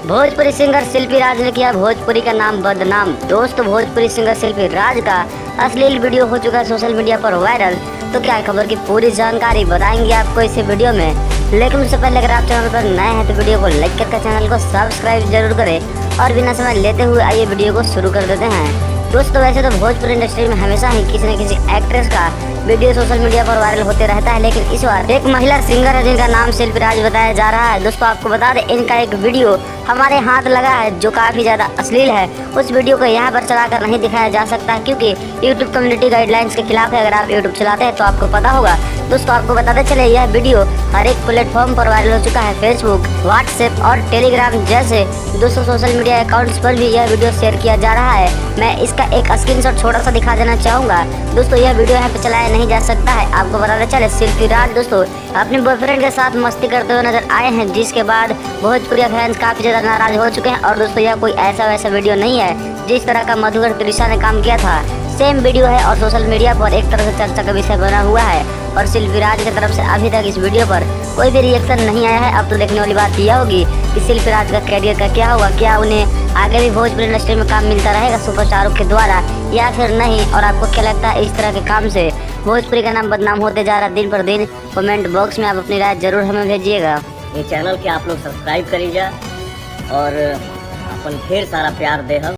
Bhojpuri singer शिल्पी राज ने किया भोजपुरी का नाम बदनाम। दोस्तों, भोजपुरी सिंगर शिल्पी राज का अश्लील वीडियो हो चुका है सोशल मीडिया पर वायरल। तो क्या है खबर की पूरी जानकारी बताएंगे आपको इस वीडियो में। लेकिन उससे पहले अगर आप चैनल पर नए हैं तो वीडियो को लाइक करके चैनल को सब्सक्राइब जरूर करें और बिना समय लेते हुए आइए वीडियो को शुरू कर देते हैं। दोस्तों, वैसे तो भोजपुरी इंडस्ट्री में हमेशा ही किसी न किसी एक्ट्रेस का वीडियो सोशल मीडिया पर वायरल होते रहता है, लेकिन इस बार एक महिला सिंगर है जिनका नाम शिल्पी राज बताया जा रहा है। दोस्तों, आपको बता दें इनका एक वीडियो हमारे हाथ लगा है जो काफ़ी ज़्यादा अश्लील है। उस वीडियो को यहाँ पर चलाकर नहीं दिखाया जा सकता क्योंकि यूट्यूब कम्युनिटी गाइडलाइंस के खिलाफ है। अगर आप यूट्यूब चलाते हैं तो आपको पता होगा। दोस्तों, आपको बताते चले यह वीडियो हर एक प्लेटफॉर्म पर वायरल हो चुका है। फेसबुक, व्हाट्सएप और टेलीग्राम जैसे दोस्तों सोशल मीडिया अकाउंट्स पर भी यह वीडियो शेयर किया जा रहा है। मैं इसका एक स्क्रीनशॉट छोटा सा दिखा देना चाहूँगा। दोस्तों, यह वीडियो यहाँ पे चलाया नहीं जा सकता है। आपको बताते चले शिल्पी राज दोस्तों अपने बॉयफ्रेंड के साथ मस्ती करते हुए नजर आए हैं, जिसके बाद भोजपुरी फैंस काफ़ी ज़्यादा नाराज हो चुके हैं। और दोस्तों, यह कोई ऐसा वैसा वीडियो नहीं है जिस तरह का मधुकर त्रिशा ने काम किया था। सेम वीडियो है और सोशल मीडिया पर एक तरह से चर्चा का विषय बना हुआ है। और शिल्पी राज की तरफ से अभी तक इस वीडियो पर कोई भी रिएक्शन नहीं आया है। अब तो देखने वाली बात यह होगी कि शिल्पी राज का कैरियर का क्या होगा, क्या उन्हें आगे भी भोजपुरी इंडस्ट्री में काम मिलता रहेगा सुपरस्टारों के द्वारा या फिर नहीं। और आपको क्या लगता है इस तरह के काम से भोजपुरी का नाम बदनाम होते जा रहा है दिन पर दिन? कमेंट बॉक्स में आप अपनी राय जरूर हमें भेजिएगा। ये चैनल के आप लोग सब्सक्राइब करीजा और अपन ढेर सारा प्यार दे हम।